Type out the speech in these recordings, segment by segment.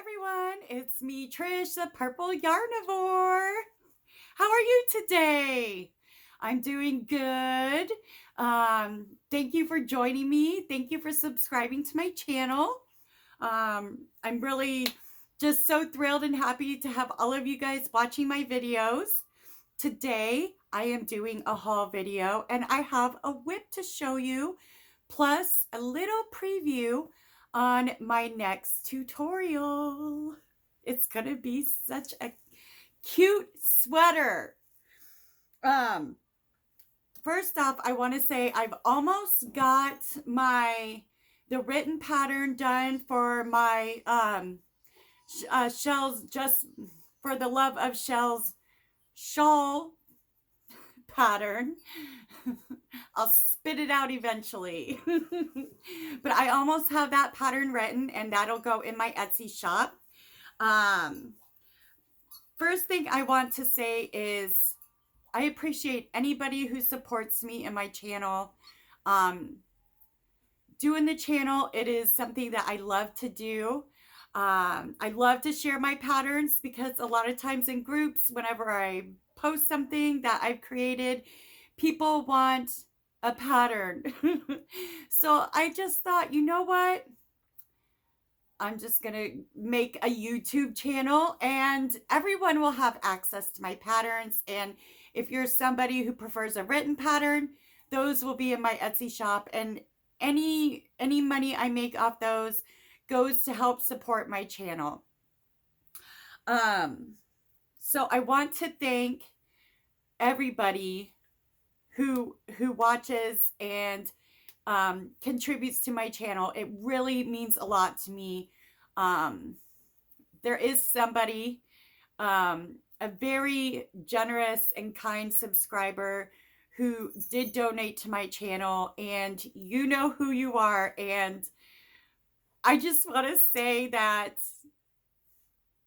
everyone, it's me, Trish, the Purple Yarnivore. How are you today? I'm doing good. Thank you for joining me. Thank you for subscribing to my channel. I'm really just so thrilled and happy to have all of you guys watching my videos. Today, I am doing a haul video and I have a whip to show you, plus a little preview on my next tutorial. It's gonna be such a cute sweater. First off, I want to say I've almost got the written pattern done for my Shells Just for the Love of Shells shawl pattern. I'll spit it out eventually. But I almost have that pattern written and that'll go in my Etsy shop. First thing I want to say is I appreciate anybody who supports me in my channel. Doing the channel, it is something that I love to do. I love to share my patterns because a lot of times in groups, whenever I post something that I've created, people want a pattern. So I just thought, you know what? I'm just going to make a YouTube channel and everyone will have access to my patterns. And if you're somebody who prefers a written pattern, those will be in my Etsy shop, and any money I make off those goes to help support my channel. So I want to thank everybody who watches and contributes to my channel. It really means a lot to me. There is somebody, a very generous and kind subscriber who did donate to my channel, and you know who you are. And I just want to say that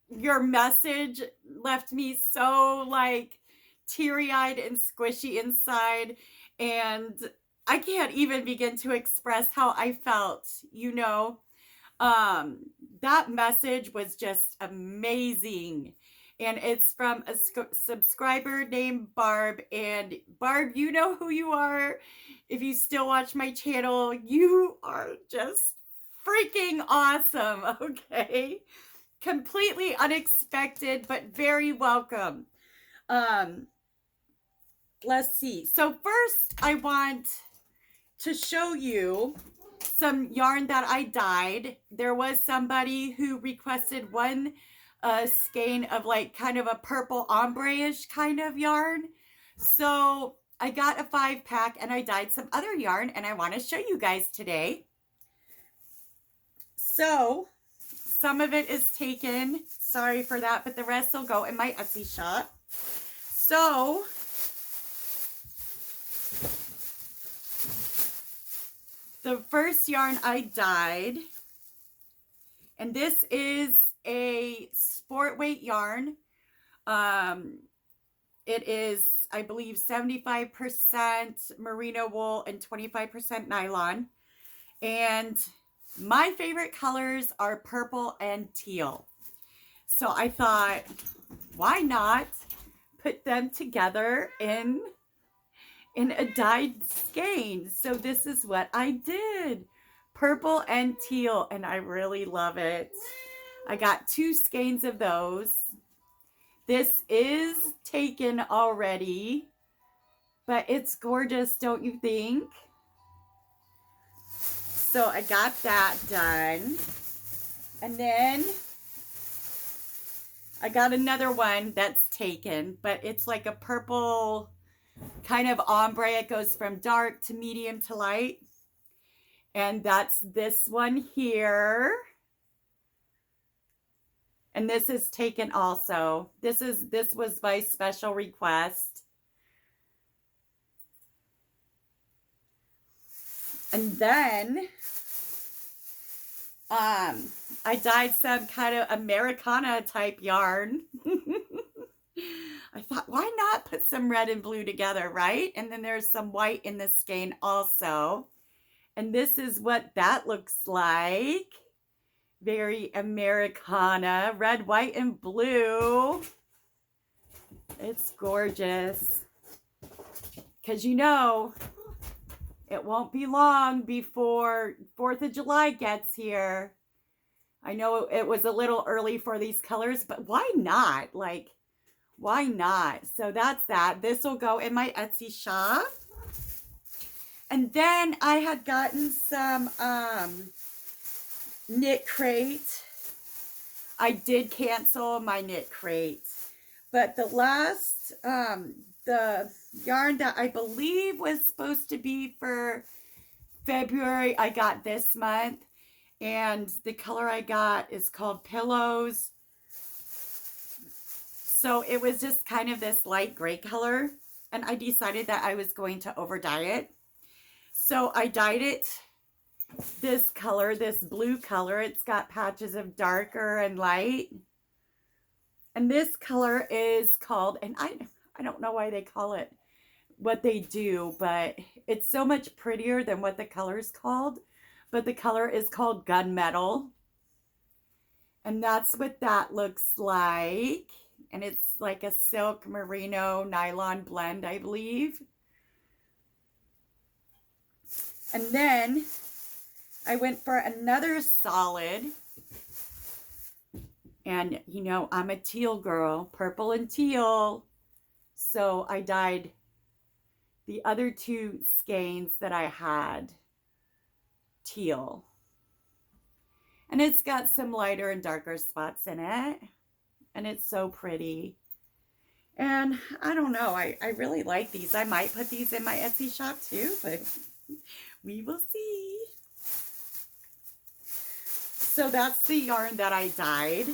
your message left me so like teary-eyed and squishy inside, and I can't even begin to express how I felt, you know. That message was just amazing. And it's from a subscriber named Barb. And Barb, you know who you are. If you still watch my channel, you are just freaking awesome, okay? Completely unexpected, but very welcome. Let's see. So first, I want to show you some yarn that I dyed. There was somebody who requested one skein of like kind of a purple ombre-ish kind of yarn. So I got a 5-pack and I dyed some other yarn and I want to show you guys today. So some of it is taken. Sorry for that, but the rest will go in my Etsy shop. So the first yarn I dyed, and this is a sport weight yarn. It is, I believe, 75% merino wool and 25% nylon. And my favorite colors are purple and teal. So I thought, why not put them together in a dyed skein? So this is what I did. Purple and teal, and I really love it. I got 2 skeins of those. This is taken already, but it's gorgeous, don't you think? So I got that done. And then I got another one that's taken, but it's like a purple kind of ombre. It goes from dark to medium to light. And that's this one here. And this is taken also. This was by special request. And then I dyed some kind of Americana type yarn. I thought, why not put some red and blue together, right? And then there's some white in this skein also. And this is what that looks like. Very Americana. Red, white, and blue. It's gorgeous. Because you know, it won't be long before 4th of July gets here. I know it was a little early for these colors, but why not? Like, why not? So that's that. This will go in my Etsy shop. And then I had gotten some knit crate. I did cancel my knit crate. But the last, the yarn that I believe was supposed to be for February, I got this month. And the color I got is called Pillows. So it was just kind of this light gray color. And I decided that I was going to over dye it. So I dyed it this color, this blue color. It's got patches of darker and light. And this color is called, and I don't know why they call it what they do, but it's so much prettier than what the color is called. But the color is called Gunmetal. And that's what that looks like. And it's like a silk merino nylon blend, I believe. And then I went for another solid. And, you know, I'm a teal girl, purple and teal. So I dyed the other two skeins that I had teal. And it's got some lighter and darker spots in it. And it's so pretty. And I don't know, I really like these. I might put these in my Etsy shop too, but we will see. So that's the yarn that I dyed.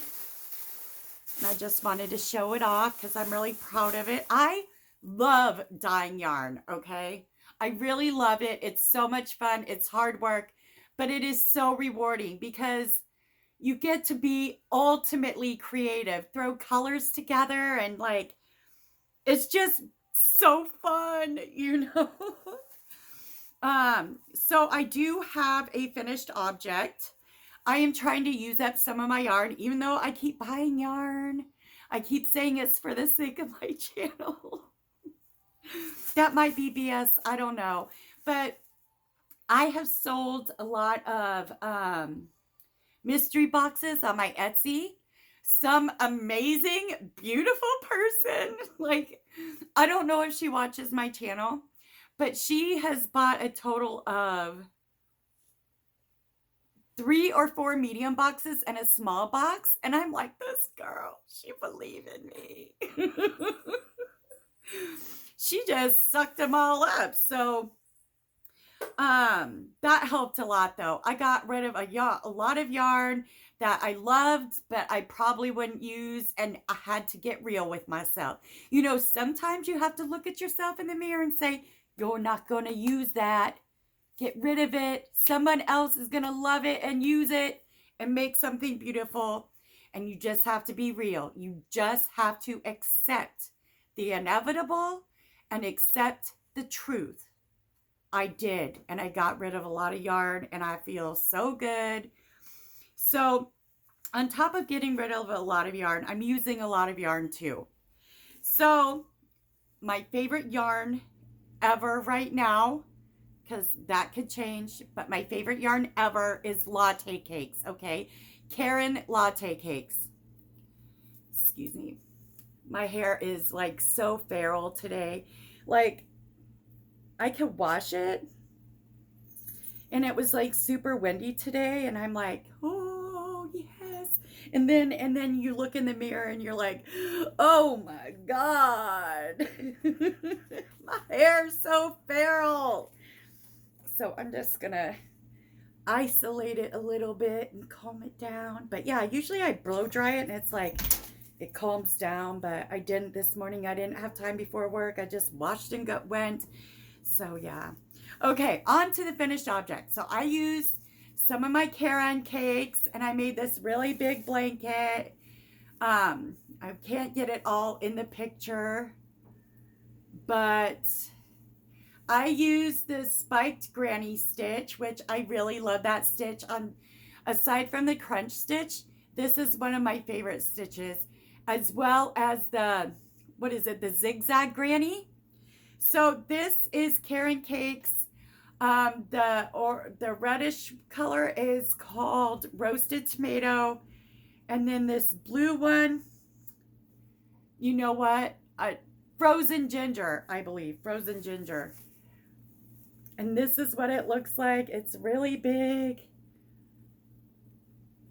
And I just wanted to show it off because I'm really proud of it. I love dyeing yarn, okay? I really love it. It's so much fun. It's hard work, but it is so rewarding because you get to be ultimately creative, throw colors together, and like, it's just so fun, you know? So I do have a finished object. I am trying to use up some of my yarn, even though I keep buying yarn. I keep saying it's for the sake of my channel. That might be BS, I don't know. But I have sold a lot of mystery boxes on my Etsy. Some amazing, beautiful person, like, I don't know if she watches my channel, but she has bought a total of 3 or 4 medium boxes and a small box. And I'm like, this girl, she believed in me. She just sucked them all up. So that helped a lot though. I got rid of a lot of yarn that I loved, but I probably wouldn't use, and I had to get real with myself. You know, sometimes you have to look at yourself in the mirror and say, you're not going to use that. Get rid of it. Someone else is going to love it and use it and make something beautiful. And you just have to be real. You just have to accept the inevitable and accept the truth. I did, and I got rid of a lot of yarn, and I feel so good. So on top of getting rid of a lot of yarn, I'm using a lot of yarn too. So my favorite yarn ever right now, because that could change, but my favorite yarn ever is latte cakes, okay? Karen latte cakes. Excuse me. My hair is like so feral today. Like, I could wash it, and it was like super windy today, and I'm like, oh yes. And then you look in the mirror and you're like, oh my God. My hair's so feral. So I'm just gonna isolate it a little bit and calm it down. But yeah, usually I blow dry it and it's like, it calms down, but I didn't this morning. I didn't have time before work. I just washed and went. So yeah. Okay, on to the finished object. So I used some of my Karen cakes and I made this really big blanket. I can't get it all in the picture, but I used this spiked granny stitch, which I really love that stitch. Aside from the crunch stitch, this is one of my favorite stitches, as well as the, what is it, the zigzag granny. So this is Karen Cakes. The reddish color is called roasted tomato, and then this blue one, you know what? Frozen ginger, I believe, frozen ginger. And this is what it looks like. It's really big.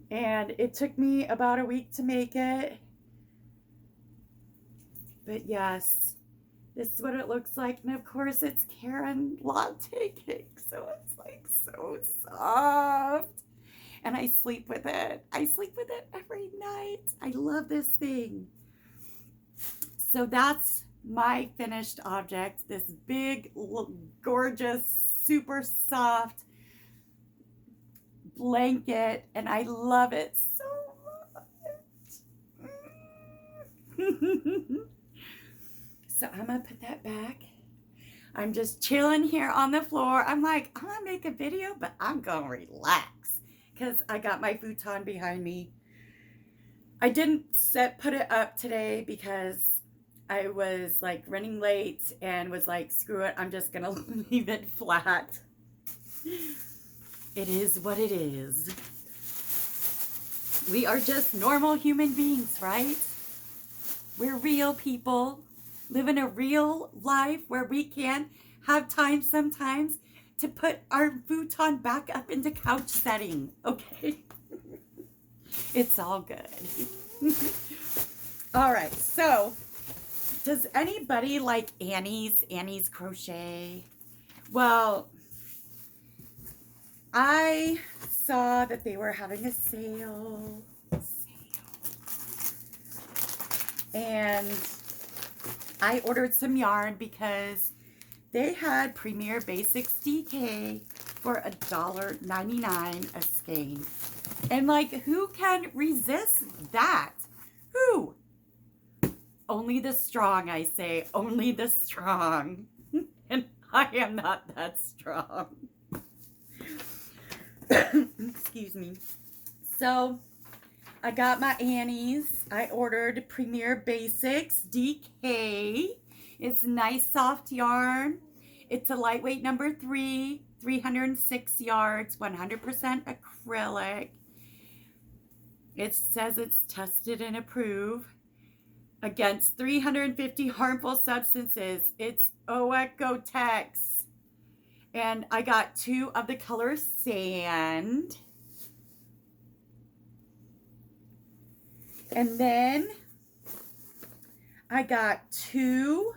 And it took me about a week to make it. But yes, this is what it looks like. And of course, it's Karen latte cake. So it's like so soft. And I sleep with it. I sleep with it every night. I love this thing. So that's my finished object. This big, gorgeous, super soft blanket. And I love it so much. So I'm going to put that back. I'm just chilling here on the floor. I'm like, I'm going to make a video, but I'm going to relax because I got my futon behind me. I didn't put it up today because I was like running late and was like, screw it, I'm just going to leave it flat. It is what it is. We are just normal human beings, right? We're real people. Living a real life where we can have time sometimes to put our futon back up into couch setting, okay? It's all good. All right, so does anybody like Annie's crochet? Well, I saw that they were having a sale. And I ordered some yarn because they had Premier Basics DK for $1.99 a skein. And like, who can resist that? Who? Only the strong, I say. Only the strong. And I am not that strong. Excuse me. So I got my Annie's. I ordered Premier Basics DK. It's nice soft yarn. It's a lightweight number 3, 306 yards, 100% acrylic. It says it's tested and approved against 350 harmful substances. It's Oecotex. And I got 2 of the color sand. And then I got 2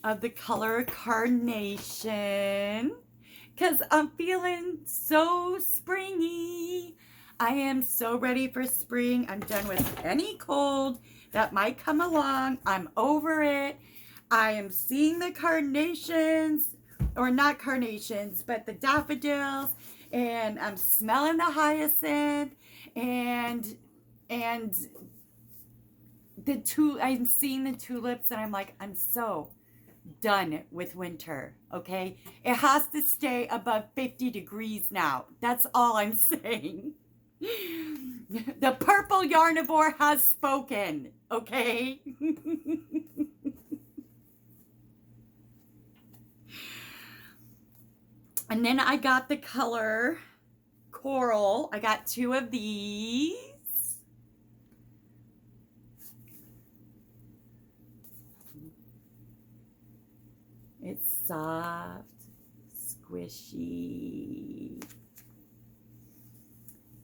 of the color carnation because I'm feeling so springy. I am so ready for spring. I'm done with any cold that might come along. I'm over it. I am seeing the carnations, or not carnations, but the daffodils, and I'm smelling the hyacinth, and I'm seeing the tulips, and I'm like, I'm so done with winter, okay? It has to stay above 50 degrees now. That's all I'm saying. The purple yarnivore has spoken, okay? And then I got the color coral. I got 2 of these. It's soft, squishy.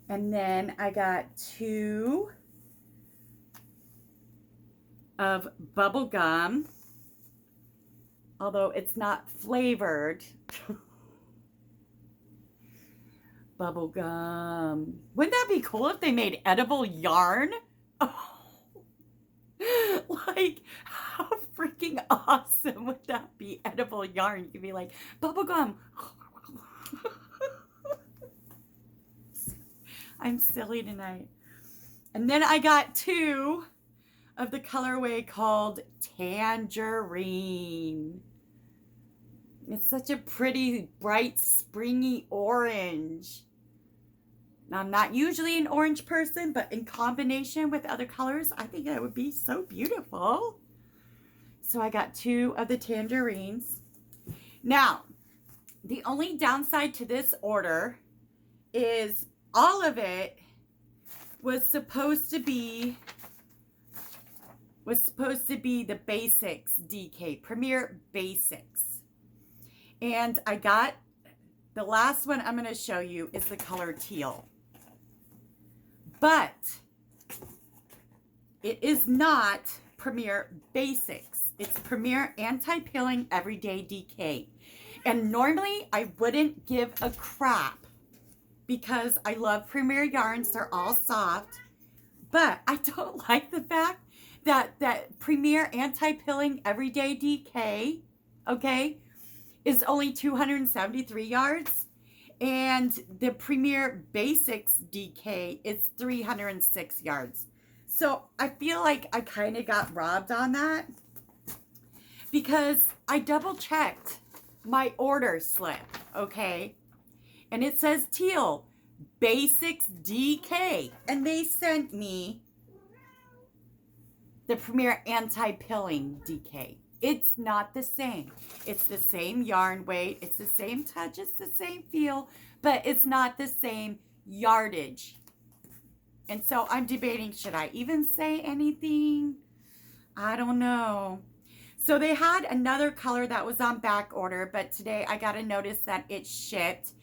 And then I got 2 of bubble gum, although it's not flavored. Bubble gum. Wouldn't that be cool if they made edible yarn? Oh. Like, how freaking awesome would that be? Edible yarn. You could be like, bubble gum. I'm silly tonight. And then I got 2 of the colorway called Tangerine. It's such a pretty, bright, springy orange. I'm not usually an orange person, but in combination with other colors, I think that would be so beautiful. So I got 2 of the tangerines. Now, the only downside to this order is all of it was supposed to be the Basics DK, Premier Basics. And I got, the last one I'm going to show you is the color teal. But it is not Premier Basics. It's Premier Anti-Peeling Everyday DK. And normally I wouldn't give a crap because I love Premier yarns. They're all soft. But I don't like the fact that Premier Anti-Peeling Everyday DK, okay, is only 273 yards. And the Premier Basics DK is 306 yards. So I feel like I kind of got robbed on that because I double checked my order slip, okay? And it says teal, Basics DK. And they sent me the Premier Anti-Peeling DK. It's not the same. It's the same yarn weight. It's the same touch. It's the same feel. But it's not the same yardage. And so I'm debating, should I even say anything? I don't know. So they had another color that was on back order. But today I got a notice that it shipped.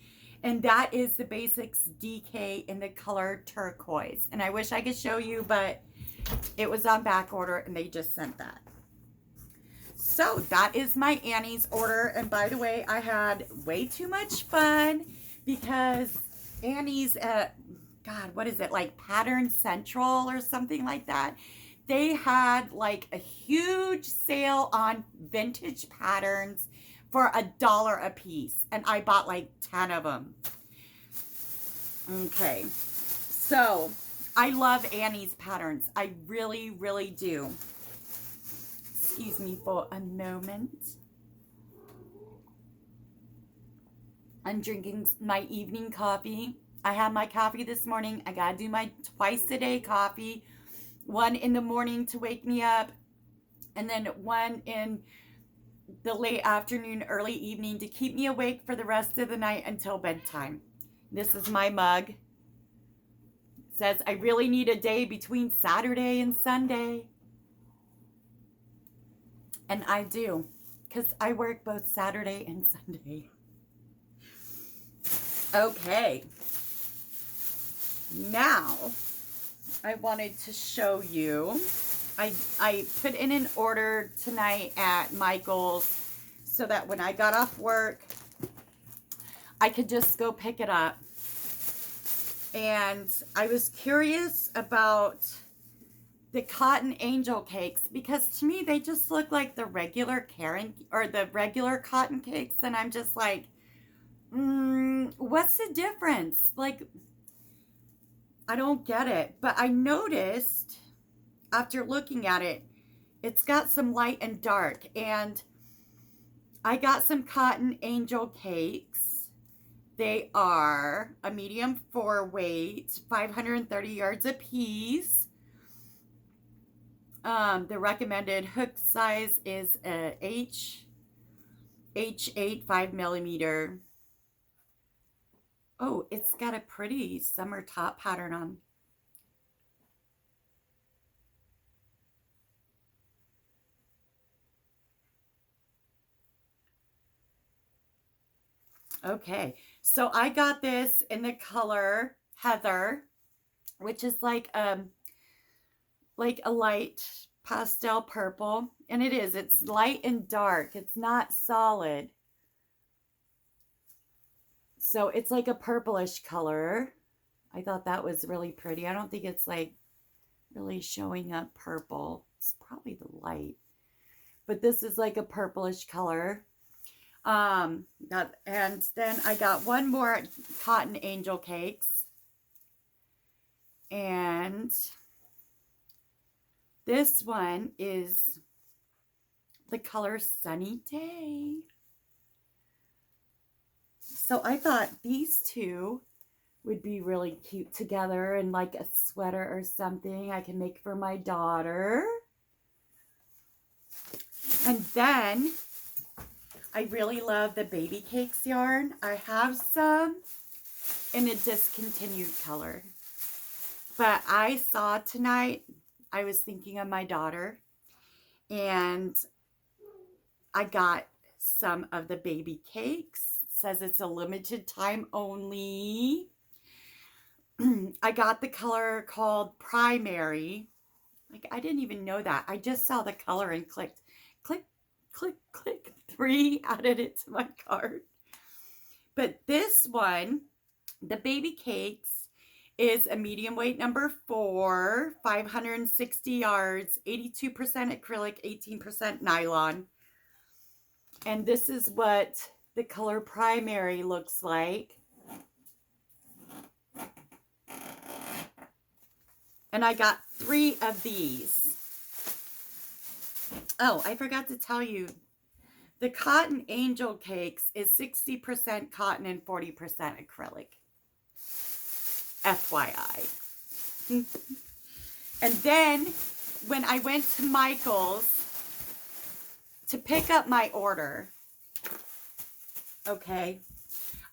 And that is the Basics DK in the color turquoise. And I wish I could show you, but it was on back order and they just sent that. So that is my Annie's order. And by the way, I had way too much fun because Annie's at, God, what is it? Like Pattern Central or something like that. They had like a huge sale on vintage patterns for $1 a piece. And I bought like 10 of them. Okay. So I love Annie's patterns. I really, really do. Excuse me for a moment. I'm drinking my evening coffee. I had my coffee this morning. I gotta do my twice a day coffee. One in the morning to wake me up, and then one in the late afternoon, early evening to keep me awake for the rest of the night until bedtime. This is my mug. It says I really need a day between Saturday and Sunday. And I do, because I work both Saturday and Sunday. Okay. Now, I wanted to show you. I put in an order tonight at Michael's so that when I got off work, I could just go pick it up. And I was curious about the cotton angel cakes because to me they just look like the regular cotton cakes, and I'm just like, what's the difference? Like, I don't get it. But I noticed after looking at it, it's got some light and dark, and I got some cotton angel cakes. They are a medium 4 weight, 530 yards a piece. The recommended hook size is a H8 5mm. Oh, it's got a pretty summer top pattern on. Okay, so I got this in the color Heather, which is like a light pastel purple, and it's light and dark. It's not solid. So it's like a purplish color. I thought that was really pretty. I don't think it's like really showing up purple. It's probably the light. But this is like a purplish color. And then I got one more cotton angel cakes. And this one is the color Sunny Day. So I thought these two would be really cute together, and like a sweater or something I can make for my daughter. And then I really love the baby cakes yarn. I have some in a discontinued color, but I saw tonight, I was thinking of my daughter, and I got some of the baby cakes. It says it's a limited time only. I got the color called Primary. Like, I didn't even know that. I just saw the color and clicked, click, click, click. 3, added it to my cart. But this one, the baby cakes, is a medium weight number 4, 560 yards, 82% acrylic, 18% nylon. And this is what the color Primary looks like. And I got 3 of these. Oh, I forgot to tell you, the Cotton Angel Cakes is 60% cotton and 40% acrylic. FYI. And then when I went to Michael's to pick up my order, okay,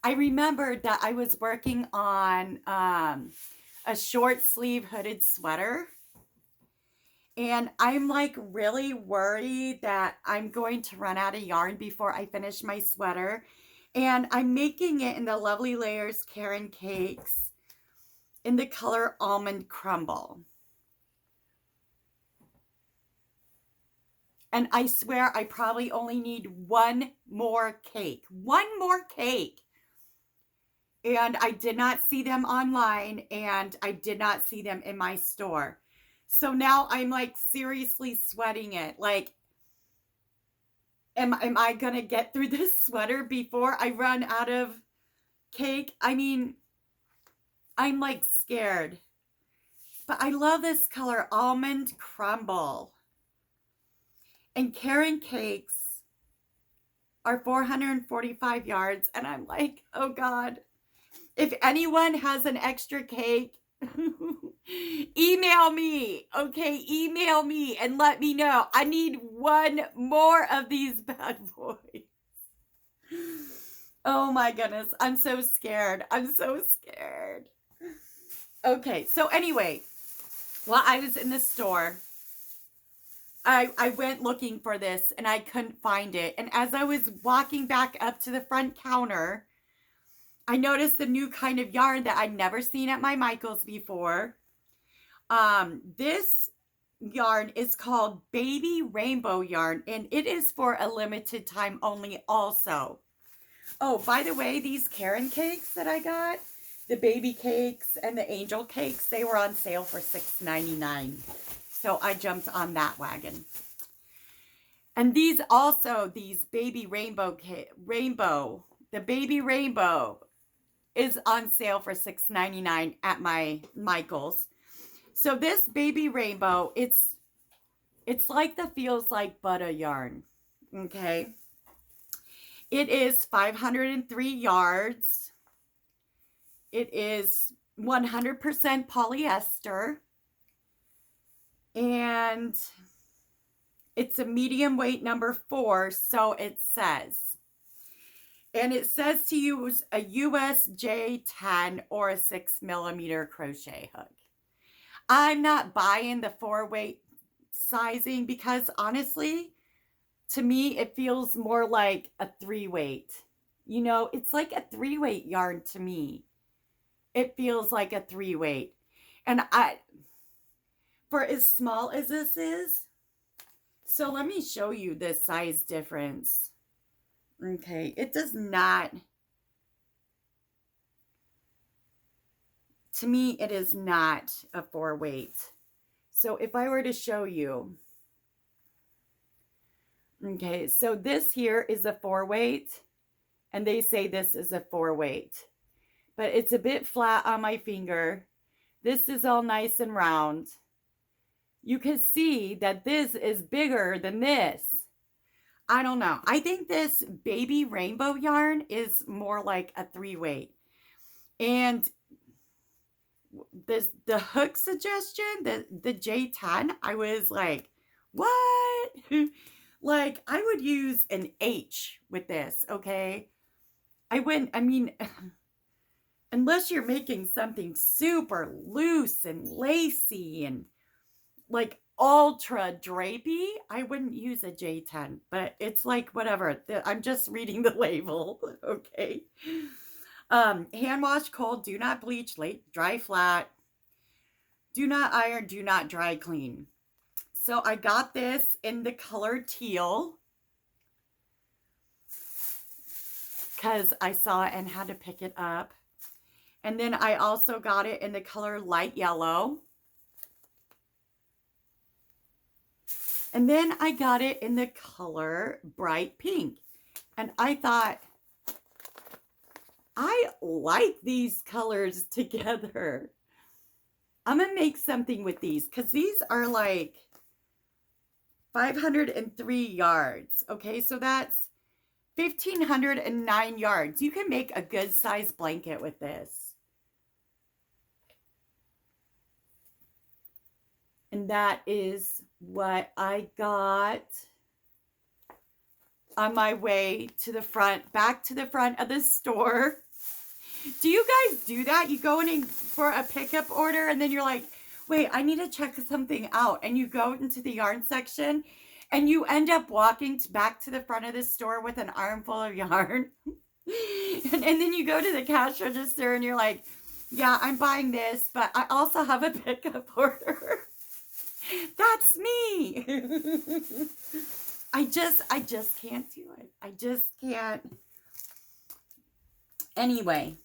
I remembered that I was working on a short sleeve hooded sweater. And I'm like really worried that I'm going to run out of yarn before I finish my sweater. And I'm making it in the Lovely Layers Karen Cakes in the color Almond Crumble. And I swear I probably only need one more cake. One more cake. And I did not see them online, and I did not see them in my store. So now I'm like seriously sweating it. Like, am I going to get through this sweater before I run out of cake? I mean, I'm like scared. But I love this color, Almond Crumble. And Karen Cakes are 445 yards. And I'm like, oh God, if anyone has an extra cake, email me. Okay, email me and let me know. I need one more of these bad boys. Oh my goodness, I'm so scared. I'm so scared. Okay, so anyway, while I was in the store, I went looking for this and I couldn't find it. And as I was walking back up to the front counter, I noticed the new kind of yarn that I'd never seen at my Michael's before. This yarn is called Baby Rainbow Yarn, and it is for a limited time only also. Oh, by the way, these Karen cakes that I got, the baby cakes and the angel cakes, they were on sale for $6.99. So I jumped on that wagon. And these also, these baby rainbow, the baby rainbow is on sale for $6.99 at my Michael's. So this baby rainbow, it's like the Feels Like Butter yarn. Okay. It is 503 yards. It is 100% polyester. And it's a medium weight number 4, so it says. And it says to use a US J10 or a 6mm crochet hook. I'm not buying the 4-weight sizing because honestly, to me, it feels more like a 3-weight. You know, it's like a 3-weight yarn to me. It feels like a 3-weight. And for as small as this is, so let me show you the size difference. Okay, it does not, to me, it is not a 4-weight. So if I were to show you, okay, so this here is a 4-weight, and they say this is a 4-weight, but it's a bit flat on my finger. This is all nice and round. You can see that this is bigger than this. I don't know. I think this baby rainbow yarn is more like a 3-weight. And the hook suggestion, the J10, I was like, what? Like, I would use an H with this, okay? I mean, unless you're making something super loose and lacy and like ultra drapey, I wouldn't use a J10, but it's like whatever. I'm just reading the label, okay? Hand wash cold, do not bleach, late, dry flat, do not iron, do not dry clean. So I got this in the color teal because I saw it and had to pick it up. And then I also got it in the color light yellow. And then I got it in the color bright pink. And I thought, I like these colors together. I'm going to make something with these because these are like 503 yards. Okay, so that's 1,509 yards. You can make a good size blanket with this. And that is what I got on my way to the front, back to the front of the store. Do you guys do that? You go in for a pickup order and then you're like, wait, I need to check something out. And you go into the yarn section and you end up walking back to the front of the store with an armful of yarn. and then you go to the cash register and you're like, yeah, I'm buying this, but I also have a pickup order. That's me. I just can't do it. I just can't. Anyway,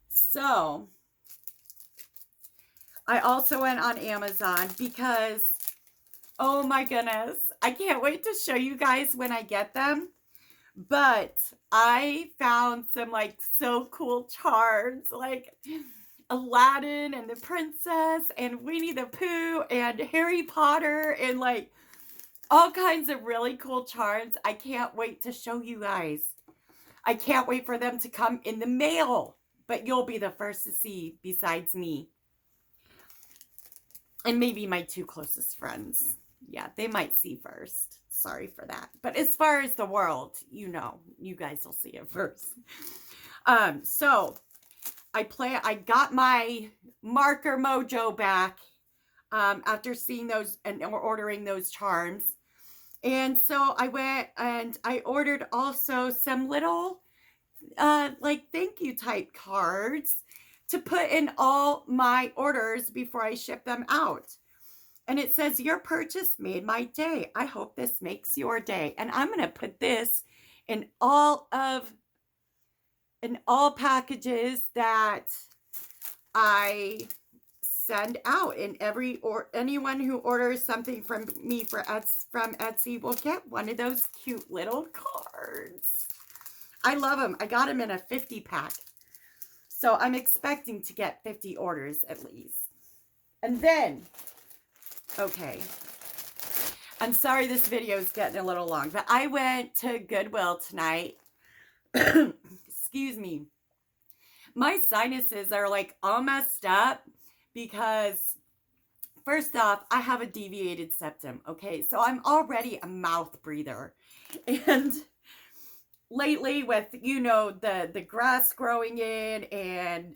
so I also went on Amazon because, oh my goodness, I can't wait to show you guys when I get them. But I found some like so cool charms, like Aladdin and the Princess and Winnie the Pooh and Harry Potter and like all kinds of really cool charms. I can't wait to show you guys. I can't wait for them to come in the mail, but you'll be the first to see besides me. And maybe my two closest friends. Yeah, they might see first. Sorry for that. But as far as the world, you know, you guys will see it first. So I got my marker mojo back after seeing those and ordering those charms. And so I went and I ordered also some little like thank you type cards to put in all my orders before I ship them out. And it says, your purchase made my day. I hope this makes your day. And I'm going to put this in all packages that I send out. And anyone who orders something from me from Etsy will get one of those cute little cards. I love them. I got them in a 50 pack. So I'm expecting to get 50 orders at least. And then, okay, I'm sorry this video is getting a little long, but I went to Goodwill tonight. Excuse me. My sinuses are like all messed up because first off, I have a deviated septum. Okay, so I'm already a mouth breather. And lately with, you know, the grass growing in and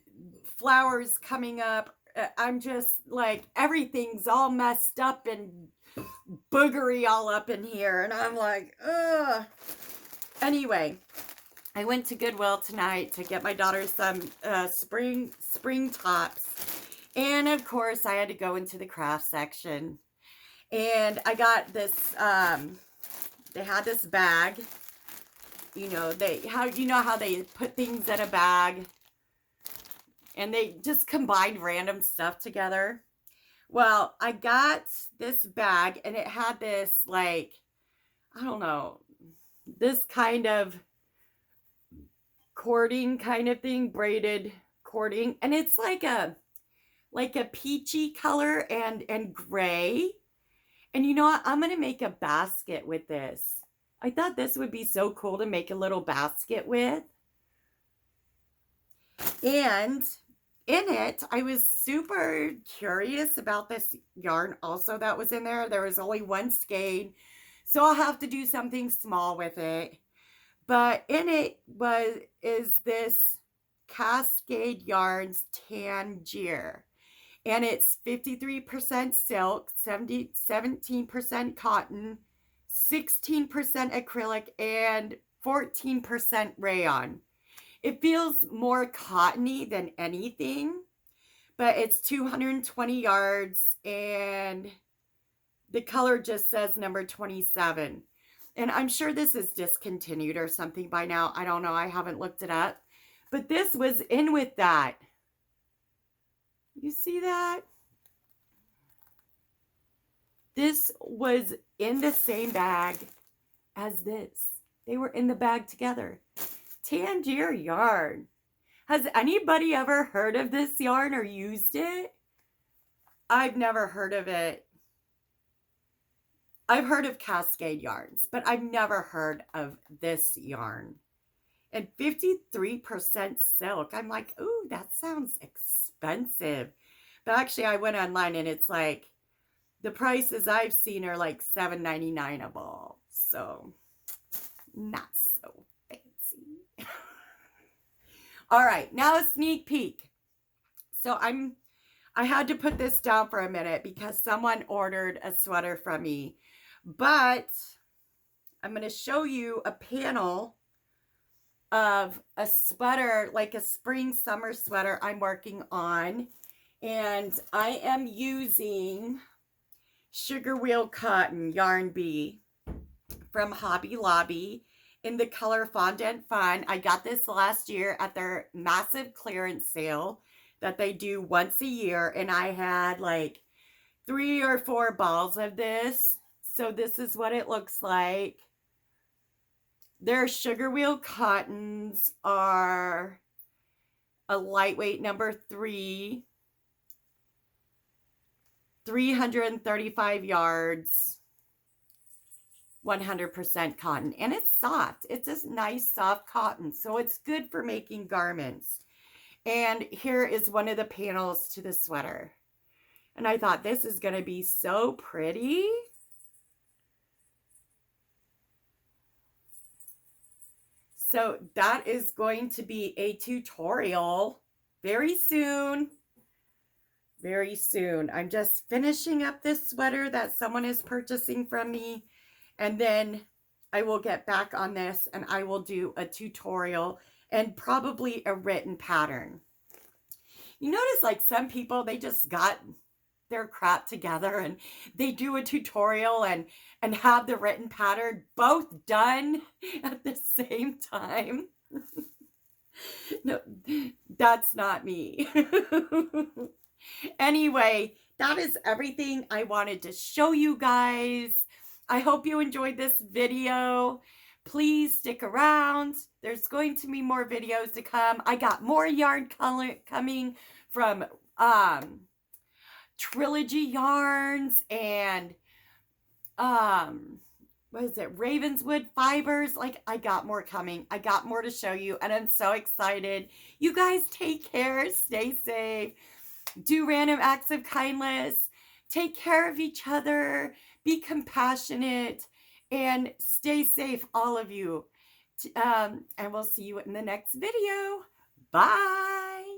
flowers coming up, I'm just like, everything's all messed up and boogery all up in here. And I'm like, ugh. Anyway, I went to Goodwill tonight to get my daughter some spring tops. And of course, I had to go into the craft section. And I got this, they had this bag. You know, how they put things in a bag and they just combined random stuff together. Well, I got this bag and it had this like, I don't know, this kind of cording kind of thing, braided cording. And it's like a peachy color and gray. And you know what? I'm going to make a basket with this. I thought this would be so cool to make a little basket with. And in it, I was super curious about this yarn also that was in there. There was only one skein, so I'll have to do something small with it. But in it is this Cascade Yarns Tangier. And it's 53% silk, 17% cotton, 16% acrylic, and 14% rayon. It feels more cottony than anything, but it's 220 yards, and the color just says number 27. And I'm sure this is discontinued or something by now. I don't know. I haven't looked it up. But this was in with that. You see that? This was in the same bag as this. They were in the bag together. Tangier Yarn. Has anybody ever heard of this yarn or used it? I've never heard of it. I've heard of Cascade Yarns, but I've never heard of this yarn. And 53% silk. I'm like, ooh, that sounds expensive. But actually, I went online and it's like, the prices I've seen are like $7.99 a ball. So, not so fancy. All right, now a sneak peek. So I had to put this down for a minute because someone ordered a sweater from me. But I'm going to show you a panel of a sweater, like a spring summer sweater I'm working on. And I am using Sugar Wheel Cotton Yarn Bee from Hobby Lobby in the color Fondant Fun. I got this last year at their massive clearance sale that they do once a year. And I had like 3 or 4 balls of this. So this is what it looks like. Their Sugar Wheel cottons are a lightweight number 3, 335 yards, 100% cotton. And it's soft. It's just nice, soft cotton. So it's good for making garments. And here is one of the panels to the sweater. And I thought this is going to be so pretty. So that is going to be a tutorial very soon. Very soon. I'm just finishing up this sweater that someone is purchasing from me. And then I will get back on this and I will do a tutorial and probably a written pattern. You notice like some people, they just got their crap together and they do a tutorial and have the written pattern both done at the same time. No, that's not me. Anyway, that is everything I wanted to show you guys. I hope you enjoyed this video. Please stick around. There's going to be more videos to come. I got more yarn color coming from Trilogy Yarns and what is it, Ravenswood Fibers. Like, I got more coming. I got more to show you and I'm so excited. You guys take care, stay safe, do random acts of kindness, take care of each other, be compassionate, and stay safe, all of you. And we'll see you in the next video. Bye.